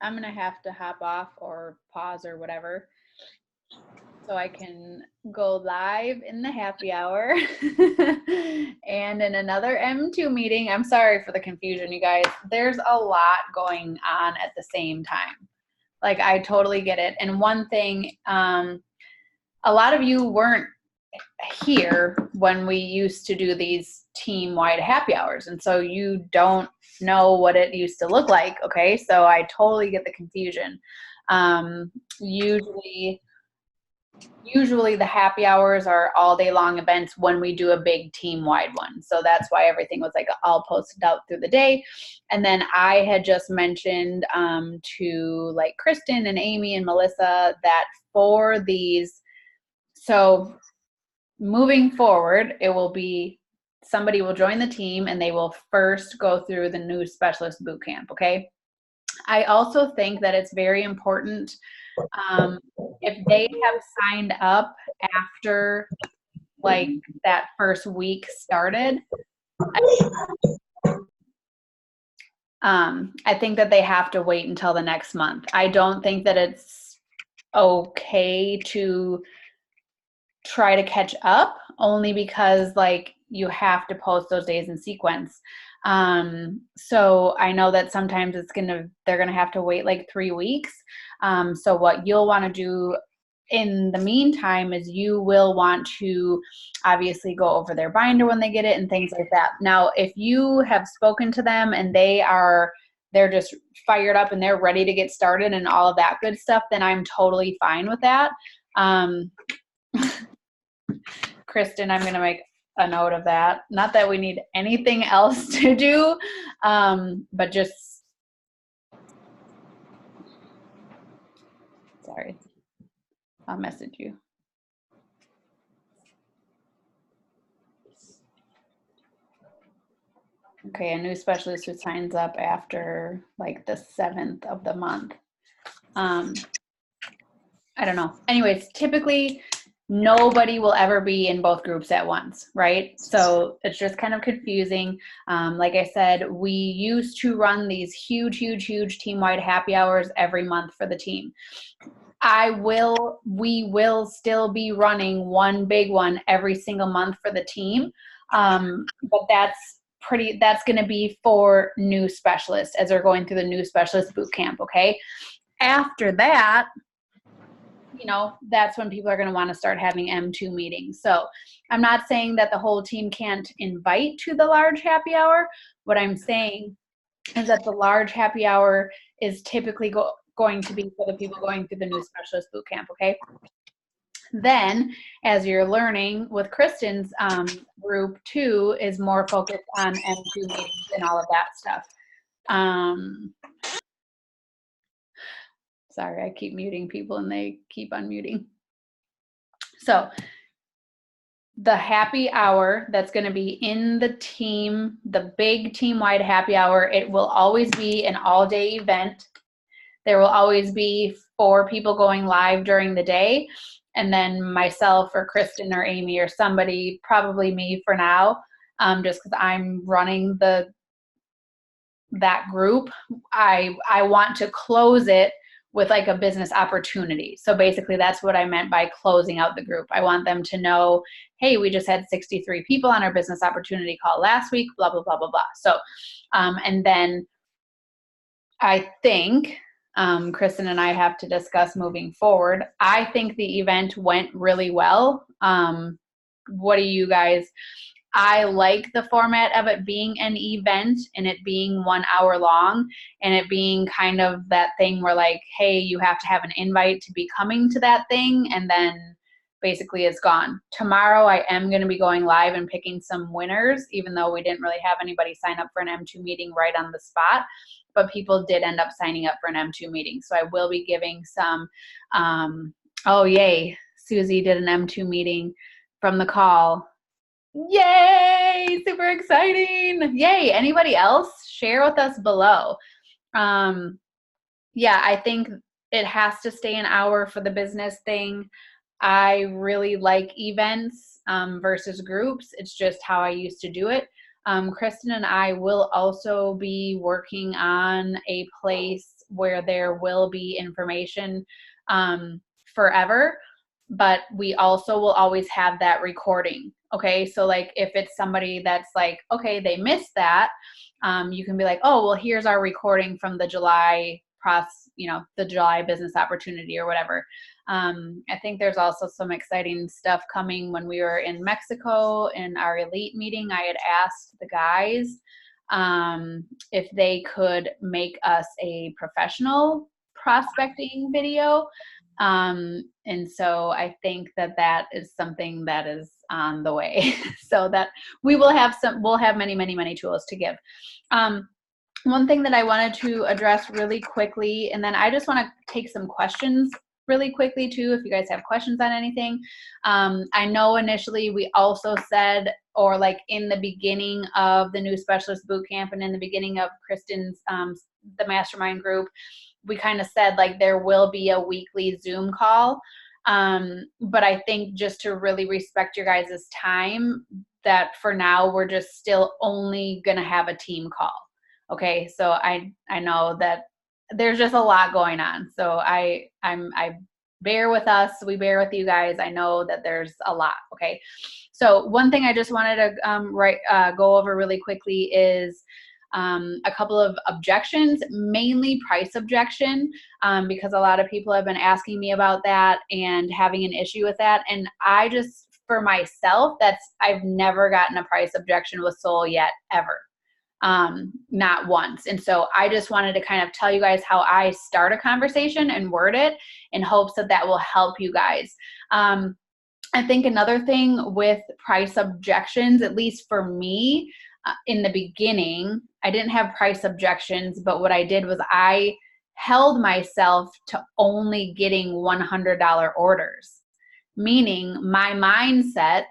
I'm going to have to hop off or pause or whatever so I can go live in the happy hour and in another M2 meeting. I'm sorry for the confusion, you guys. There's a lot going on at the same time. Like, I totally get it. And one thing, a lot of you weren't here when we used to do these team-wide happy hours, and so you don't know what it used to look like. Okay, so I totally get the confusion. Usually the happy hours are all day long events when we do a big team-wide one, so that's why everything was like all posted out through the day. And then I had just mentioned to like Kristen and Amy and Melissa that for these, so moving forward, it will be somebody will join the team and they will first go through the new specialist boot camp. Okay. I also think that it's very important if they have signed up after like that first week started. I think that they have to wait until the next month. I don't think that it's okay to try to catch up, only because like you have to post those days in sequence. So I know that sometimes they're gonna have to wait like 3 weeks. So what you'll want to do in the meantime is you will want to obviously go over their binder when they get it and things like that. Now, if you have spoken to them and they're just fired up and they're ready to get started and all of that good stuff, then I'm totally fine with that. Kristen, I'm going to make a note of that. Not that we need anything else to do, but just, sorry, I'll message you. Okay, a new specialist who signs up after like the 7th of the month. I don't know. Anyways, typically nobody will ever be in both groups at once, right? So it's just kind of confusing. Like I said, we used to run these huge team-wide happy hours every month for the team. We will still be running one big one every single month for the team. But that's going to be for new specialists as they're going through the new specialist boot camp. Okay. After that, that's when people are going to want to start having M2 meetings. So I'm not saying that the whole team can't invite to the large happy hour. What I'm saying is that the large happy hour is typically going to be for the people going through the new specialist boot camp. Okay. Then, as you're learning with Kristen's group 2 is more focused on M2 meetings and all of that stuff. Sorry, I keep muting people and they keep unmuting. So the happy hour that's going to be in the team, the big team-wide happy hour, it will always be an all-day event. There will always be 4 people going live during the day, and then myself or Kristen or Amy or somebody, probably me for now, just because I'm running that group. I want to close it with like a business opportunity. So basically that's what I meant by closing out the group. I want them to know, hey, we just had 63 people on our business opportunity call last week, blah, blah, blah, blah, blah. So, and then I think Kristen and I have to discuss moving forward. I think the event went really well. What do you guys? I like the format of it being an event and it being 1 hour long and it being kind of that thing where like, hey, you have to have an invite to be coming to that thing, and then basically it's gone. Tomorrow I am going to be going live and picking some winners, even though we didn't really have anybody sign up for an M2 meeting right on the spot, but people did end up signing up for an M2 meeting. So I will be giving some, oh yay, Susie did an M2 meeting from the call. Yay, super exciting. Yay. Anybody else? Share with us below. Yeah, I think it has to stay an hour for the business thing. I really like events versus groups. It's just how I used to do it. Kristen and I will also be working on a place where there will be information forever, but we also will always have that recording. Okay, so like if it's somebody that's like, okay, they missed that, you can be like, oh, well, here's our recording from the July the July business opportunity or whatever. I think there's also some exciting stuff coming. When we were in Mexico in our elite meeting, I had asked the guys if they could make us a professional prospecting video. And so I think that is something that is on the way. So that we'll have many, many, many tools to give. One thing that I wanted to address really quickly, and then I just want to take some questions really quickly too, if you guys have questions on anything. I know initially we also said, or like in the beginning of the New Specialist Bootcamp and in the beginning of Kristen's, the mastermind group, we kind of said like there will be a weekly Zoom call. But I think just to really respect your guys' time, that for now we're just still only going to have a team call. Okay, so I know that there's just a lot going on. So I bear with us. We bear with you guys. I know that there's a lot. Okay, so one thing I just wanted to go over really quickly is a couple of objections, mainly price objection, because a lot of people have been asking me about that and having an issue with that. And I just, for myself, I've never gotten a price objection with Soul yet, ever. Not once. And so I just wanted to kind of tell you guys how I start a conversation and word it in hopes that will help you guys. I think another thing with price objections, at least for me, in the beginning, I didn't have price objections, but what I did was I held myself to only getting $100 orders, meaning my mindset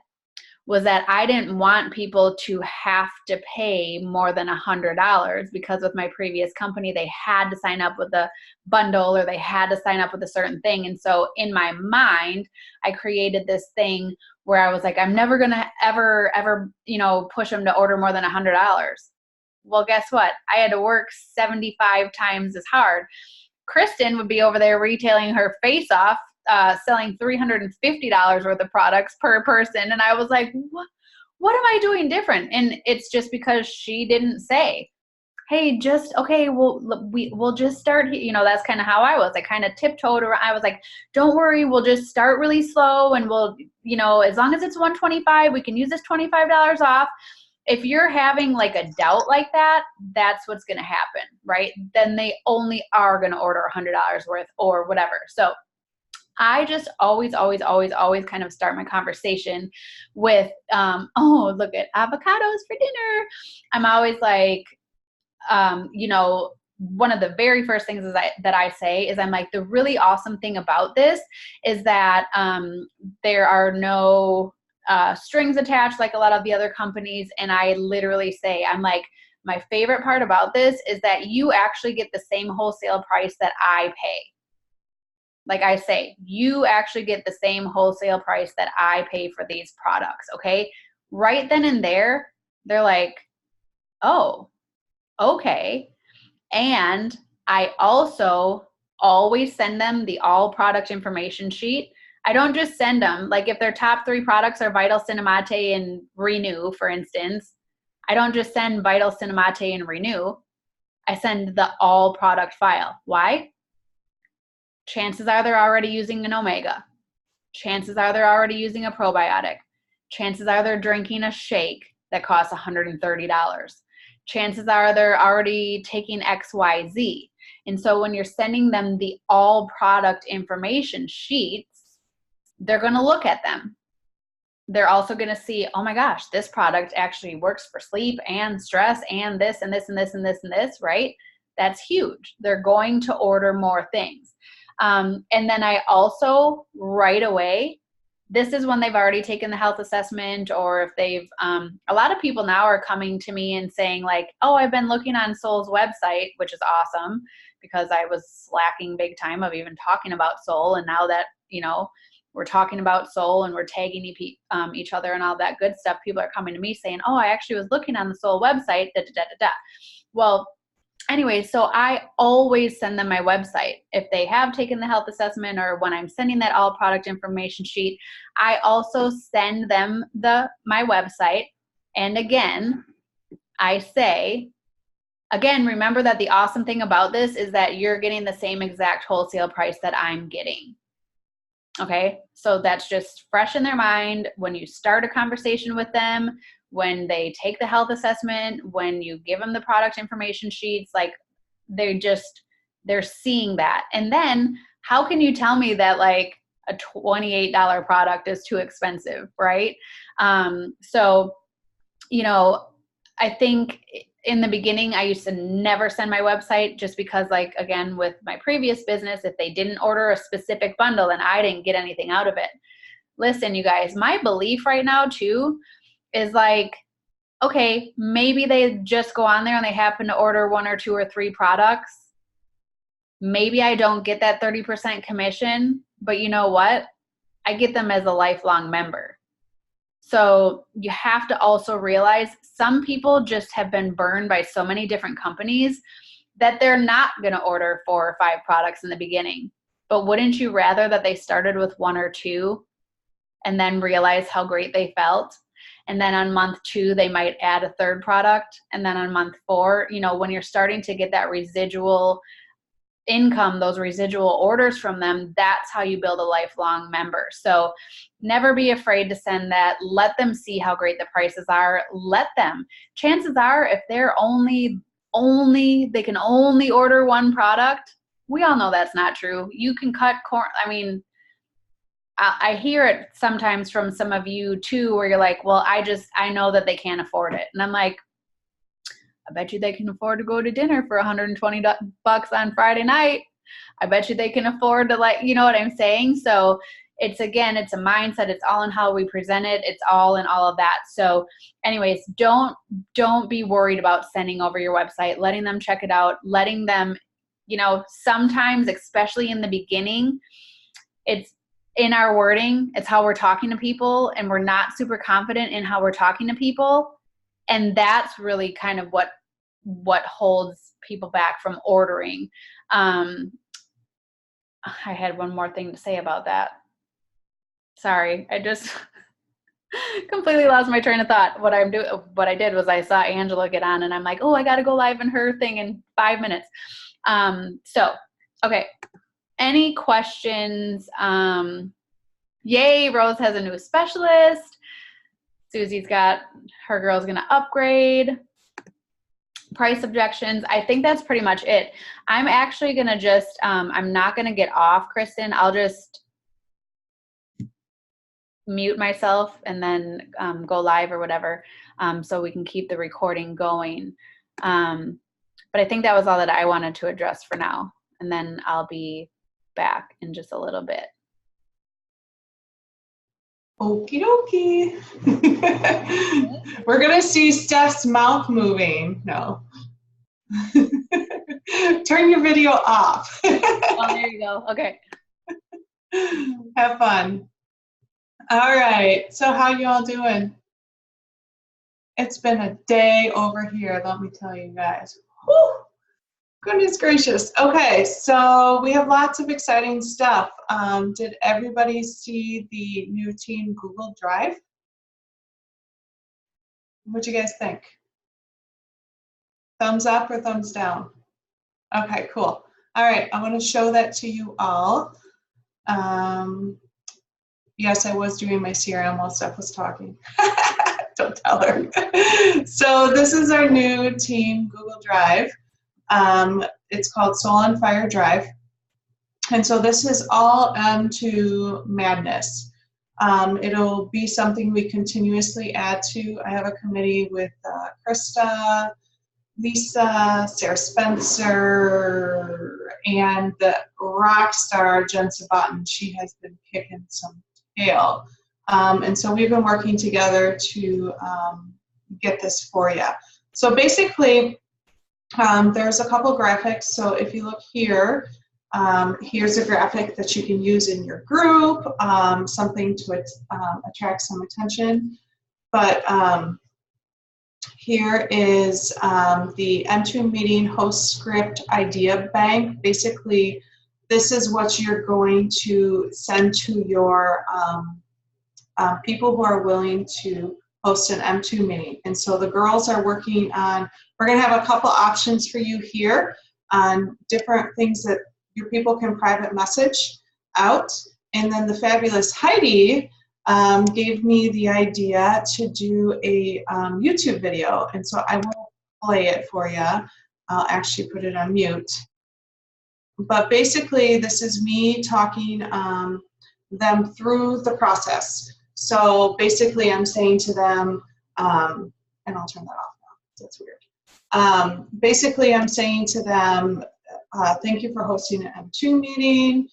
was that I didn't want people to have to pay more than $100, because with my previous company, they had to sign up with a bundle or they had to sign up with a certain thing. And so in my mind, I created this thing where I was like, I'm never going to ever, push them to order more than $100. Well, guess what? I had to work 75 times as hard. Kristen would be over there retailing her face off, selling $350 worth of products per person. And I was like, what am I doing different? And it's just because she didn't say, hey, we'll just start here. That's kind of how I was. I kind of tiptoed around. I was like, don't worry, we'll just start really slow. And we'll, as long as it's $125, we can use this $25 off. If you're having like a doubt like that, that's what's going to happen, right? Then they only are going to order $100 worth or whatever. So I just always kind of start my conversation with, oh, look at avocados for dinner. I'm always like, one of the very first things that I say is I'm like, the really awesome thing about this is that there are no strings attached like a lot of the other companies. And I literally say, I'm like, my favorite part about this is that you actually get the same wholesale price that I pay. Like I say, you actually get the same wholesale price that I pay for these products, okay? Right then and there, they're like, oh, okay. And I also always send them the all product information sheet. I don't just send them, like if their top 3 products are Vital Cinemate and Renew, for instance, I don't just send Vital Cinemate and Renew. I send the all product file. Why? Chances are they're already using an omega. Chances are they're already using a probiotic. Chances are they're drinking a shake that costs $130. Chances are they're already taking XYZ. And so when you're sending them the all product information sheets, they're going to look at them. They're also going to see, oh my gosh, this product actually works for sleep and stress and this and this and this and this and this, right? That's huge. They're going to order more things. And then I also right away, this is when they've already taken the health assessment, or if they've, a lot of people now are coming to me and saying like, oh, I've been looking on Soul's website, which is awesome because I was slacking big time of even talking about Soul. And now that, we're talking about Soul and we're tagging each other and all that good stuff, people are coming to me saying, oh, I actually was looking on the Soul website, Well, anyway, so I always send them my website. If they have taken the health assessment or when I'm sending that all product information sheet, I also send them my website. And again, I say, again, remember that the awesome thing about this is that you're getting the same exact wholesale price that I'm getting. Okay, so that's just fresh in their mind when you start a conversation with them, when they take the health assessment, when you give them the product information sheets, like they're seeing that. And then how can you tell me that like a $28 product is too expensive, right? So, you know, I think in the beginning, I used to never send my website just because, like, again, with my previous business, if they didn't order a specific bundle and I didn't get anything out of it. Listen, you guys, my belief right now too is like, okay, maybe they just go on there and they happen to order 1 or 2 or 3 products. Maybe I don't get that 30% commission, but you know what? I get them as a lifelong member. So you have to also realize some people just have been burned by so many different companies that they're not going to order 4 or 5 products in the beginning. But wouldn't you rather that they started with 1 or 2 and then realize how great they felt? And then on month 2, they might add a 3rd product. And then on month 4, you know, when you're starting to get that residual income, those residual orders from them, that's how you build a lifelong member. So never be afraid to send that. Let them see how great the prices are. Let them. Chances are, if they're they can only order 1 product, we all know that's not true. You can cut I mean, I hear it sometimes from some of you too, where you're like, well, I know that they can't afford it. And I'm like, I bet you they can afford to go to dinner for $120 on Friday night. I bet you they can afford to, like, you know what I'm saying? So it's a mindset. It's all in how we present it. It's all in all of that. So anyways, don't be worried about sending over your website, letting them check it out, letting them, you know, sometimes, especially in the beginning, it's in our wording, it's how we're talking to people, and we're not super confident in how we're talking to people. And that's really kind of what holds people back from ordering. I had one more thing to say about that. Sorry, I just completely lost my train of thought. What I did was I saw Angela get on, and I'm like, oh, I got to go live in her thing in 5 minutes. So, okay. Any questions? Yay, Rose has a new specialist. Susie's got her girl's going to upgrade. Price objections. I think that's pretty much it. I'm actually going to just, I'm not going to get off, Kristen. I'll just mute myself and then go live or whatever, so we can keep the recording going. But I think that was all that I wanted to address for now. And then I'll be back in just a little bit. Okie dokie. We're going to see Steph's mouth moving. No. Turn your video off. Oh, there you go. Okay. Have fun. All right. So how you all doing? It's been a day over here, let me tell you guys. Whew. Goodness gracious. Okay, so we have lots of exciting stuff. Did everybody see the new Team Google Drive? What'd you guys think? Thumbs up or thumbs down? Okay, cool. All right, I want to show that to you all. Yes, I was doing my CRM while Steph was talking. Don't tell her. So this is our new Team Google Drive. It's called Soul on Fire Drive. And so this is all to madness. It'll be something we continuously add to. I have a committee with Krista, Lisa, Sarah Spencer, and the rock star Jen Sabatin. She has been kicking some tail. And so we've been working together to get this for you. So basically, there's a couple graphics. So if you look here, here's a graphic that you can use in your group, something to attract some attention. But Here is the M2 meeting host script idea bank. Basically, this is what you're going to send to your people who are willing to host an M2 meeting. And so the girls are working on, we're going to have a couple options for you here on different things that your people can private message out. And then the fabulous Heidi gave me the idea to do a YouTube video. And so I will play it for you. I'll actually put it on mute. But basically, this is me talking them through the process. So basically, I'm saying to them, and I'll turn that off now. That's weird. Basically, I'm saying to them, thank you for hosting an M2 meeting.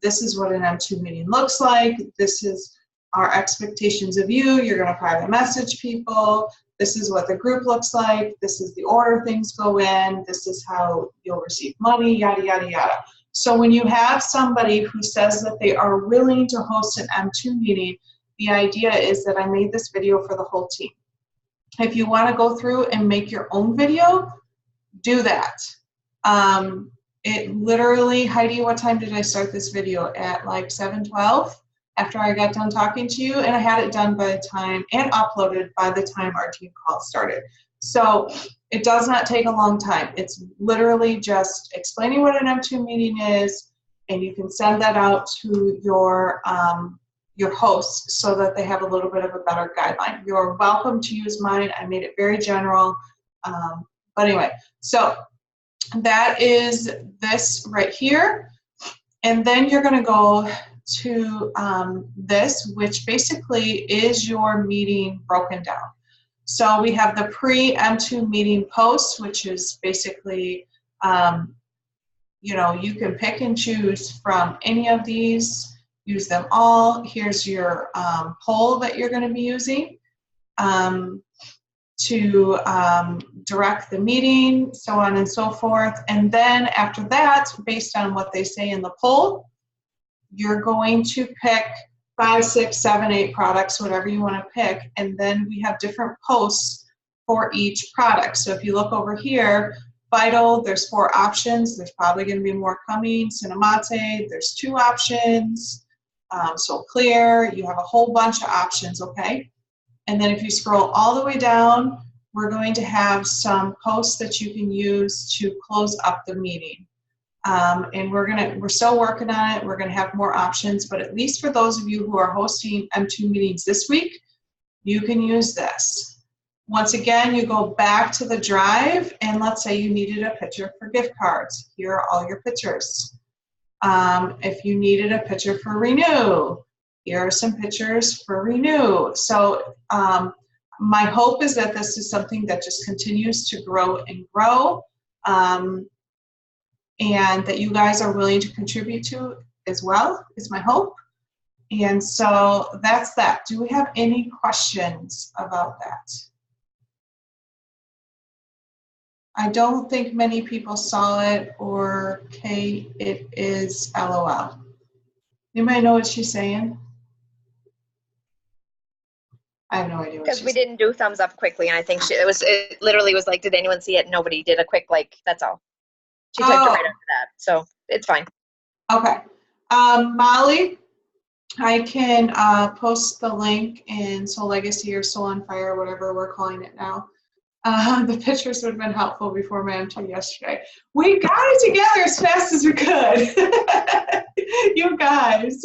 This is what an M2 meeting looks like. This is our expectations of you. You're going to private message people. This is what the group looks like. This is the order things go in. This is how you'll receive money, yada, yada, yada. So when you have somebody who says that they are willing to host an M2 meeting, the idea is that I made this video for the whole team. If you want to go through and make your own video, do that. It literally, Heidi, what time did I start this video? At like 7:12 after I got done talking to you, and I had it done by the time, and uploaded by the time our team call started. So it does not take a long time. It's literally just explaining what an M2 meeting is, and you can send that out to your hosts so that they have a little bit of a better guideline. You're welcome to use mine. I made it very general. But anyway, so that is this right here. And then you're going to go to this, which basically is your meeting broken down. So we have the pre-M2 meeting post, which is basically, you know, you can pick and choose from any of these, use them all. Here's your poll that you're going to be using to direct the meeting, so on and so forth. And then after that, based on what they say in the poll, you're going to pick 5, 6, 7, 8 products, whatever you want to pick, and then we have different posts for each product. So if you look over here, Vital, there's 4 options. There's probably going to be more coming. Cinemate, there's 2 options. So Clear, you have a whole bunch of options, okay? And then if you scroll all the way down, we're going to have some posts that you can use to close up the meeting. And we're still working on it. We're gonna have more options, but at least for those of you who are hosting M2 meetings this week, you can use this. Once again, you go back to the drive, and let's say you needed a picture for gift cards. Here are all your pictures. If you needed a picture for renew, here are some pictures for renew. So my hope is that this is something that just continues to grow and grow. And that you guys are willing to contribute to as well, is my hope. And so that's that. Do we have any questions about that? I don't think many people saw it, or Kate, it is LOL. Anybody know what she's saying? I have no idea what because we didn't do thumbs up quickly, and I think it literally was like, did anyone see it? Nobody did a quick like, that's all. She typed it right after that, so it's fine. Okay. Molly, I can post the link in Soul Legacy or Soul on Fire, whatever we're calling it now. The pictures would have been helpful before my M2 yesterday. We got it together as fast as we could. You guys.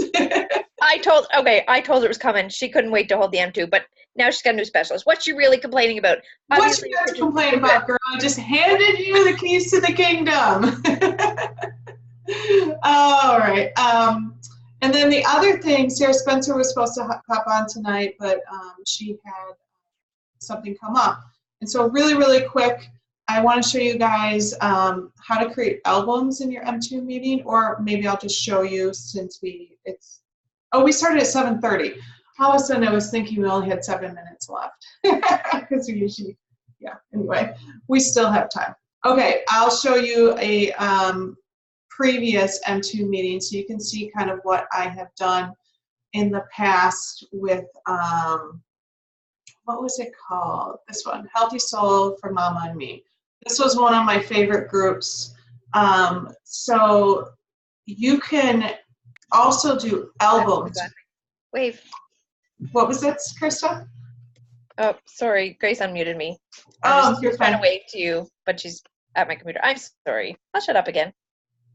I told her it was coming. She couldn't wait to hold the M2, but now she's got a new specialist. What's she really complaining about? What's she got to complain about, girl? I just handed you the keys to the kingdom. All right. And then the other thing, Sarah Spencer was supposed to hop on tonight, but she had something come up. And so really, really quick, I want to show you guys how to create albums in your M2 meeting, or maybe I'll just show you since we started at 7:30. All of a sudden I was thinking we only had 7 minutes left because we usually, yeah, anyway, we still have time. Okay, I'll show you a previous M2 meeting so you can see kind of what I have done in the past with what was it called? This one, Healthy Soul for Mama and Me. This was one of my favorite groups. So you can also do albums. Wave. What was that, Krista? Oh, sorry. Grace unmuted me. You're trying fine. to wave to you, but she's at my computer. I'm sorry. I'll shut up again.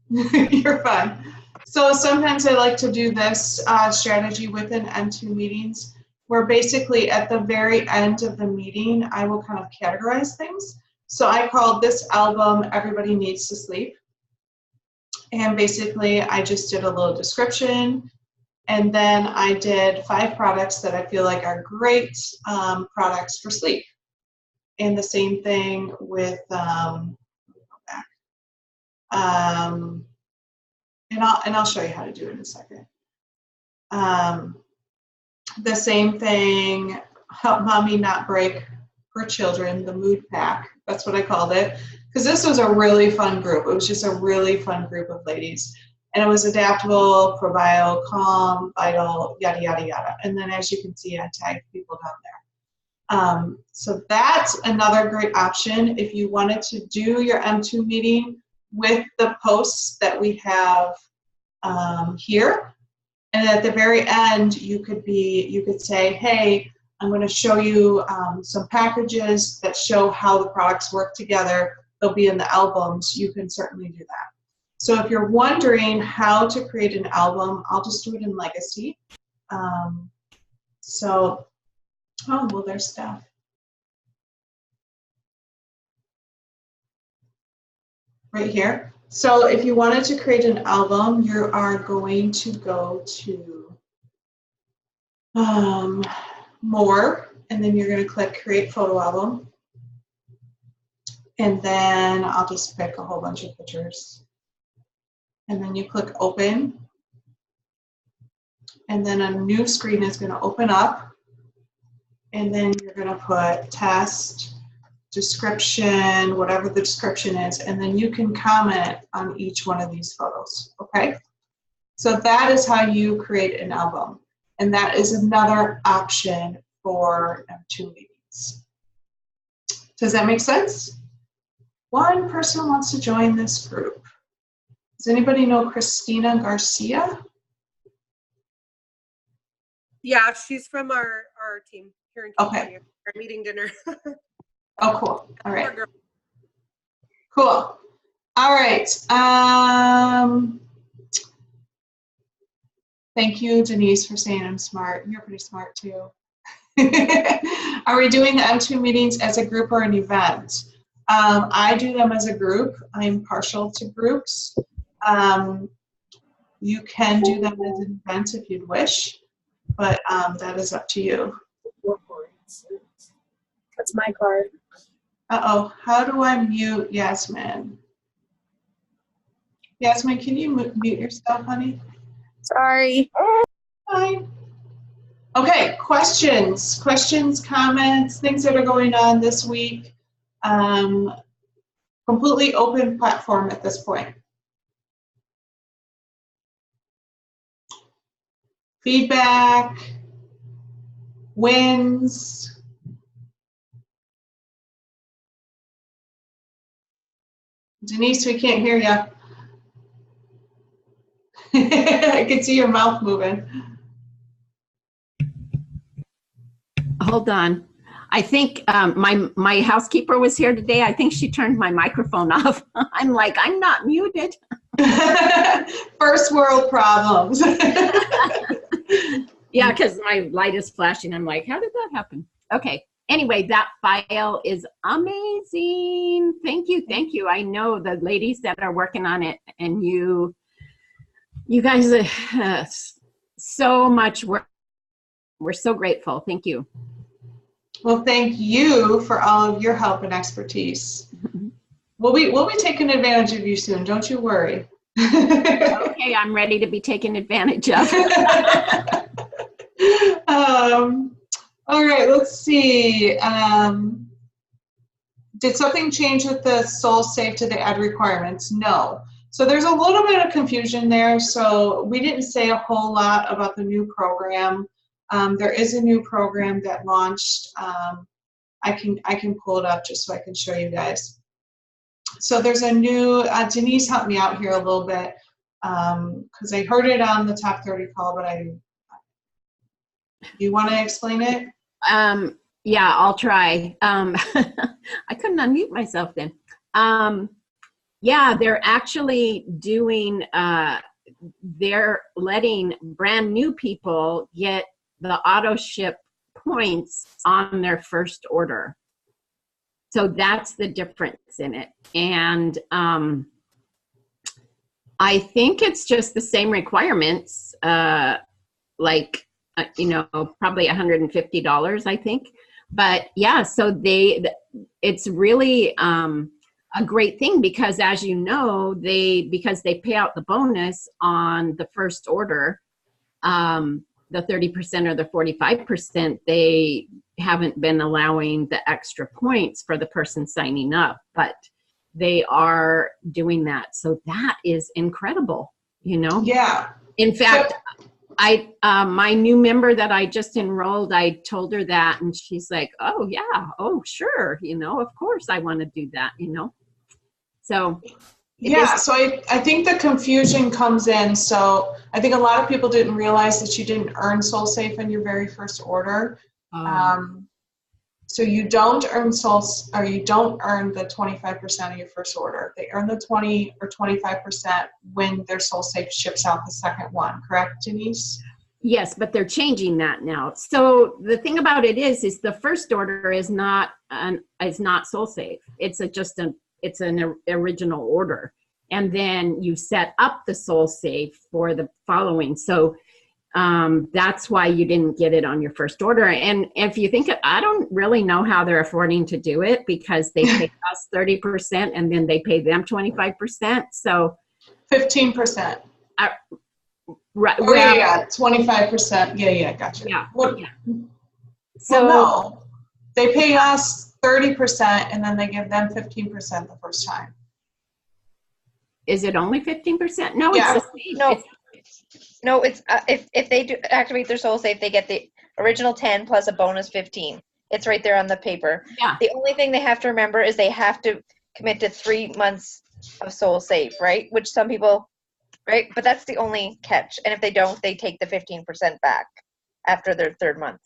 You're fine. So sometimes I like to do this strategy within M2 meetings, where basically at the very end of the meeting, I will kind of categorize things. So I called this album Everybody Needs to Sleep. And basically I just did a little description, and then I did 5 products that I feel like are great products for sleep. And the same thing with, and I'll show you how to do it in a second. The same thing, Help Mommy Not Break Her Children, the mood pack. That's what I called it. Because this was a really fun group. It was just a really fun group of ladies. And it was adaptable, probio, calm, vital, yada, yada, yada. And then as you can see, I tagged people down there. So that's another great option if you wanted to do your M2 meeting with the posts that we have here. And at the very end, you could say, hey, I'm going to show you some packages that show how the products work together. They'll be in the albums. You can certainly do that. So if you're wondering how to create an album, I'll just do it in Legacy. Oh, well, there's Steph. Right here. So if you wanted to create an album, you are going to go to More, and then you're going to click Create Photo Album. And then I'll just pick a whole bunch of pictures. And then you click Open. And then a new screen is going to open up. And then you're going to put test, description, whatever the description is, and then you can comment on each one of these photos, okay? So that is how you create an album. And that is another option for M2 meetings. Does that make sense? One person wants to join this group. Does anybody know Christina Garcia? Yeah, she's from our team here in California. Okay. Our meeting dinner. Oh, cool. All right. Cool. All right. Thank you, Denise, for saying I'm smart. You're pretty smart, too. Are we doing the M2 meetings as a group or an event? I do them as a group. I'm partial to groups. You can do them as an event if you'd wish, but that is up to you. That's my card. Uh-oh, how do I mute Yasmin? Yasmin, can you mute yourself, honey? Sorry. Fine. Okay, questions, comments, things that are going on this week. Completely open platform at this point. Feedback, wins. Denise, we can't hear you. I can see your mouth moving. Hold on. I think my housekeeper was here today. I think she turned my microphone off. I'm like, I'm not muted. First world problems. Yeah, because my light is flashing. I'm like, how did that happen? Okay. Anyway, that file is amazing. Thank you. Thank you. I know the ladies that are working on it, and you guys are so much work. We're so grateful. Thank you. Well, thank you for all of your help and expertise. We'll be taking advantage of you soon. Don't you worry. Okay, I'm ready to be taken advantage of. All right, let's see. Did something change with the Soul Save to the ad requirements? No. So there's a little bit of confusion there. So we didn't say a whole lot about the new program. There is a new program that launched. I can pull it up just so I can show you guys. So there's a new, Denise helped me out here a little bit because I heard it on the top 30 call, but do you want to explain it? Yeah, I'll try. I couldn't unmute myself then. Yeah, they're actually doing, they're letting brand new people get the auto ship points on their first order. So that's the difference in it. And I think it's just the same requirements, like, probably $150, I think. But yeah, so it's really a great thing because, as you know, because they pay out the bonus on the first order, the 30% or the 45%, they haven't been allowing the extra points for the person signing up, but they are doing that. So that is incredible, Yeah. In fact, my new member that I just enrolled, I told her that, and she's like, "Oh yeah, oh sure, of course I want to do that, So yeah, so I think the confusion comes in. So I think a lot of people didn't realize that you didn't earn SoulSafe in your very first order. So you don't earn you don't earn the 25% of your first order. They earn the 20 or 25% when their SoulSafe ships out the second one. Correct, Denise? Yes, but they're changing that now. So the thing about it is the first order is not SoulSafe. It's an original order, and then you set up the SoulSafe for the following. So that's why you didn't get it on your first order. And if you think, I don't really know how they're affording to do it because they pay us 30% and then they pay them 25%. So 15%. Right. Oh, yeah, 25%. Yeah, gotcha. Yeah. What? Yeah. So no, they pay us 30% and then they give them 15% the first time. Is it only 15%? No, Yeah. it's the same. No, it's if they do activate their SoulSafe, they get the original 10 plus a bonus 15. It's right there on the paper. Yeah. The only thing they have to remember is they have to commit to 3 months of SoulSafe, right? Which some people, right? But that's the only catch. And if they don't, they take the 15% back after their third month.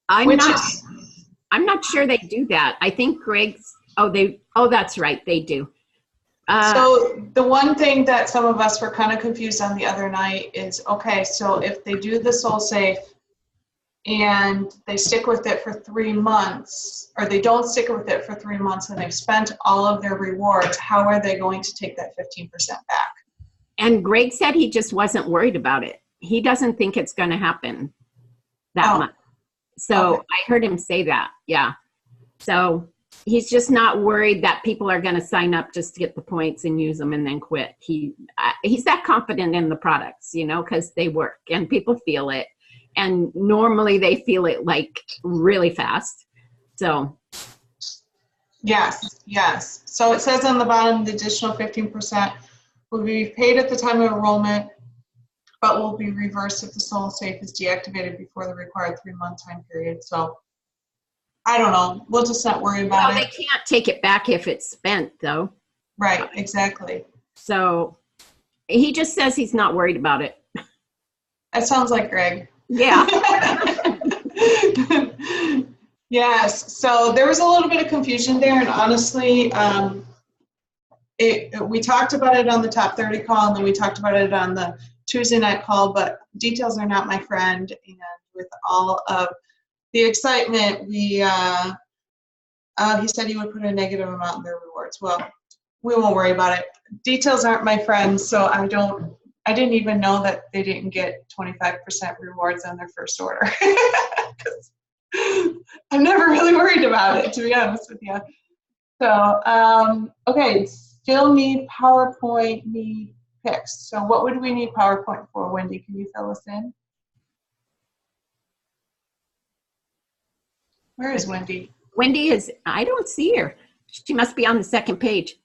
I'm not sure they do that. I think that's right. They do. So the one thing that some of us were kind of confused on the other night is, okay, so if they do the SoulSafe and they stick with it for 3 months, or they don't stick with it for 3 months and they've spent all of their rewards, how are they going to take that 15% back? And Greg said he just wasn't worried about it. He doesn't think it's going to happen that much. So okay. I heard him say that. Yeah. So he's just not worried that people are going to sign up just to get the points and use them and then quit. He's that confident in the products, because they work and people feel it. And normally they feel it like really fast. So. Yes. So it says on the bottom, the additional 15% will be paid at the time of enrollment, but will be reversed if the SoulSafe is deactivated before the required 3-month time period. So I don't know. We'll just not worry about it. They can't take it back if it's spent, though. Right, exactly. So he just says he's not worried about it. That sounds like Greg. Yeah. Yes. So there was a little bit of confusion there, and honestly, we talked about it on the top 30 call, and then we talked about it on the Tuesday night call, but details are not my friend, and with all of the excitement, he said he would put a negative amount in their rewards. Well, we won't worry about it. Details aren't my friend, so I didn't even know that they didn't get 25% rewards on their first order. I'm never really worried about it, to be honest with you. So, okay, still need PowerPoint, need pics. So what would we need PowerPoint for, Wendy? Can you fill us in? Where is Wendy? Wendy I don't see her. She must be on the second page.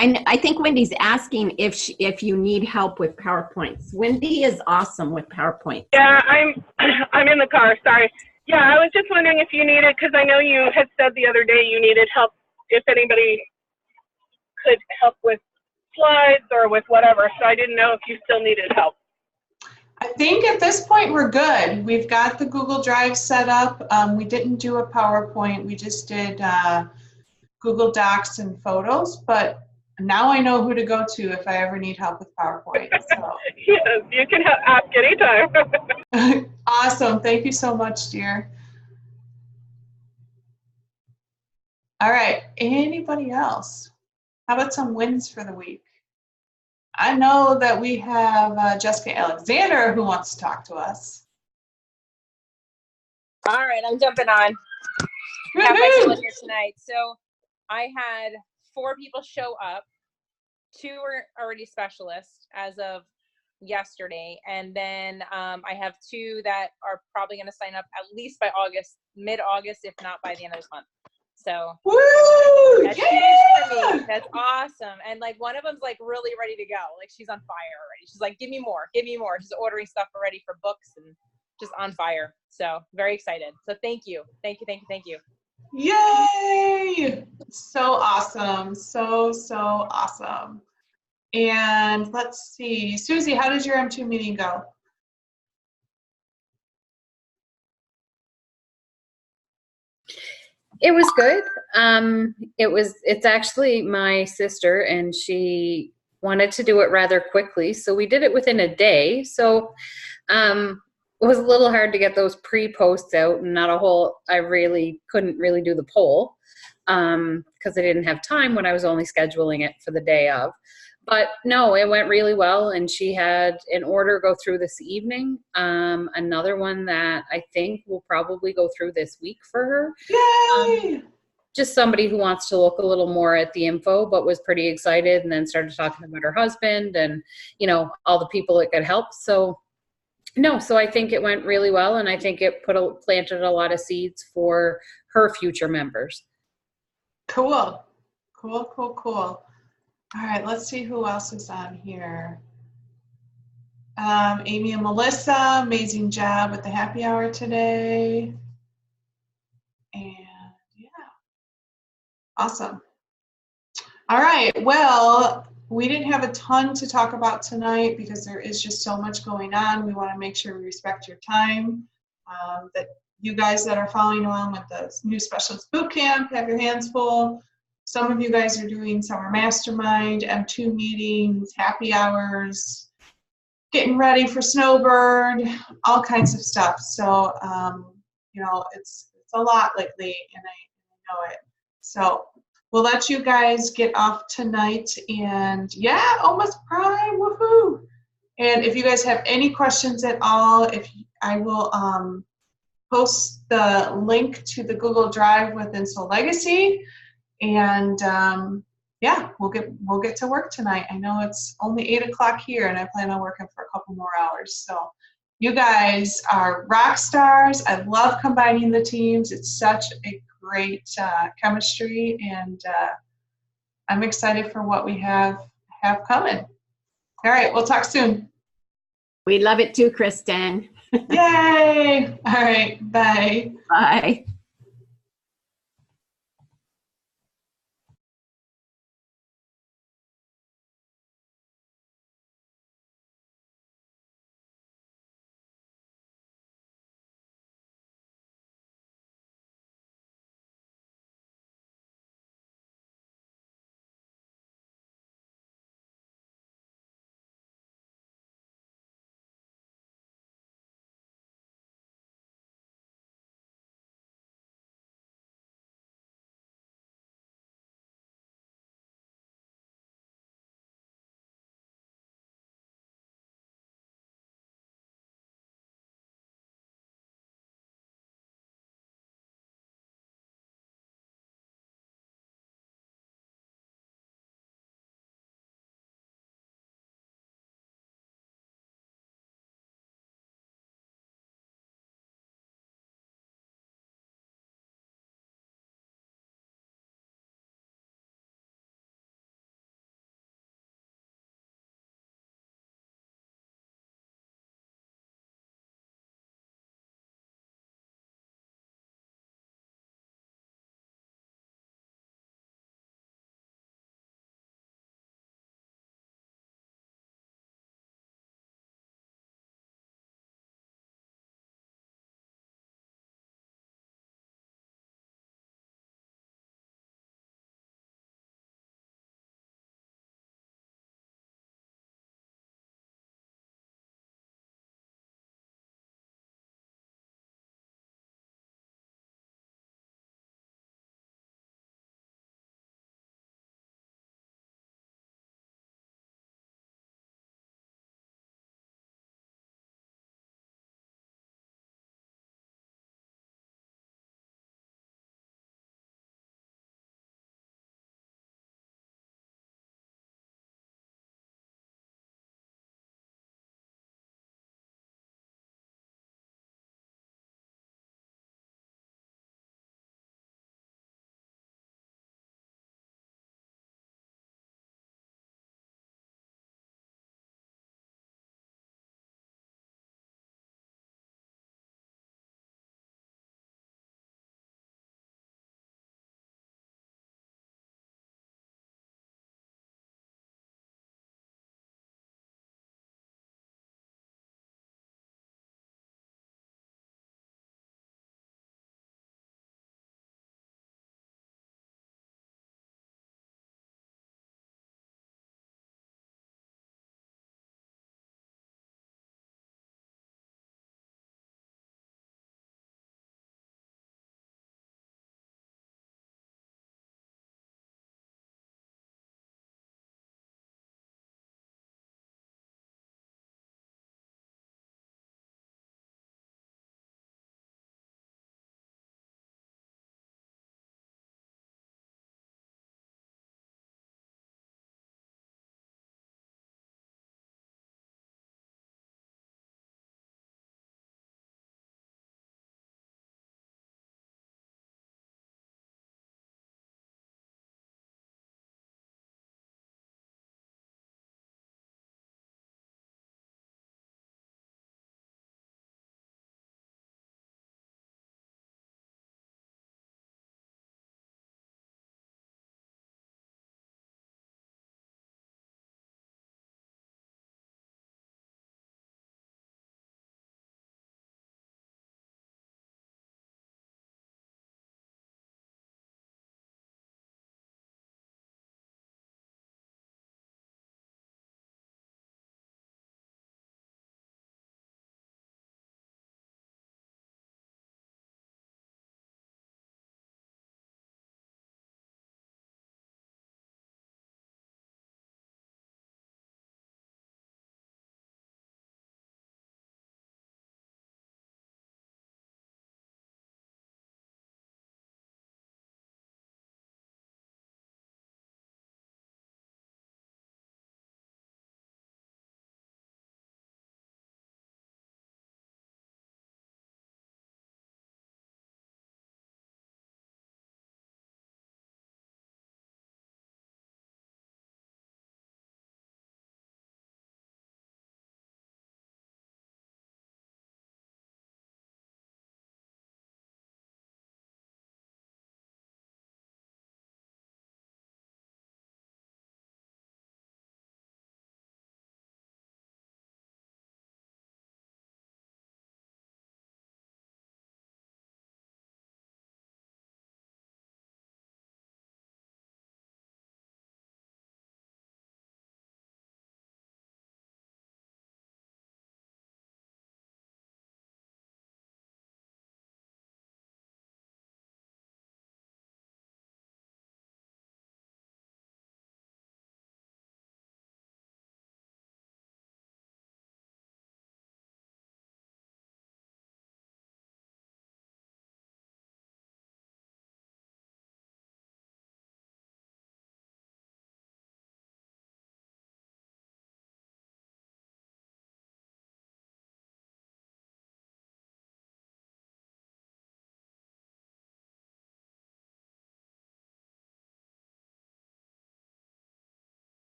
I think Wendy's asking if you need help with PowerPoints. Wendy is awesome with PowerPoint. Yeah, I'm in the car. Sorry. Yeah, I was just wondering if you needed, because I know you had said the other day you needed help, if anybody could help with slides or with whatever. So I didn't know if you still needed help. I think at this point we're good. We've got the Google Drive set up. We didn't do a PowerPoint. We just did Google Docs and photos, but now I know who to go to if I ever need help with PowerPoint. So. Yes, you can ask anytime. Awesome. Thank you so much, dear. All right. Anybody else? How about some wins for the week? I know that we have Jessica Alexander who wants to talk to us. All right, I'm jumping on. Have my school here tonight. So I had 4 people show up. 2 were already specialists as of yesterday, and then I have 2 that are probably going to sign up at least by August, mid-August, if not by the end of this month. So woo! That's Yeah! huge for me. That's awesome. And like one of them's like really ready to go. Like she's on fire already. She's like, give me more, give me more. She's ordering stuff already for books and just on fire. So very excited. So thank you. Thank you. Thank you. Thank you. Yay! So awesome. So awesome. And let's see. Susie, how did your M2 meeting go? It was good. It's actually my sister, and she wanted to do it rather quickly, so we did it within a day. So it was a little hard to get those pre-posts out, and I really couldn't really do the poll because I didn't have time when I was only scheduling it for the day of. But no, it went really well, and she had an order go through this evening. Another one that I think will probably go through this week for her. Yay! Just somebody who wants to look a little more at the info, but was pretty excited, and then started talking about her husband and, all the people it could help. So I think it went really well, and I think it planted a lot of seeds for her future members. Cool. All right, let's see who else is on here. Amy and Melissa, amazing job with the happy hour today. And yeah, awesome. All right, well, we didn't have a ton to talk about tonight because there is just so much going on. We want to make sure we respect your time, that you guys that are following along with the new specialist boot camp have your hands full. Some of you guys are doing summer mastermind, M2 meetings, happy hours, getting ready for Snowbird, all kinds of stuff. So, it's a lot lately, and I know it. So we'll let you guys get off tonight, and yeah, almost Prime, woohoo! And if you guys have any questions at all, I will post the link to the Google Drive within Soul Legacy. And yeah, we'll get to work tonight. I know it's only 8 o'clock here, and I plan on working for a couple more hours. So you guys are rock stars. I love combining the teams. It's such a great chemistry, and I'm excited for what we have coming. All right, we'll talk soon. We love it too, Kristen. Yay! All right, bye. Bye.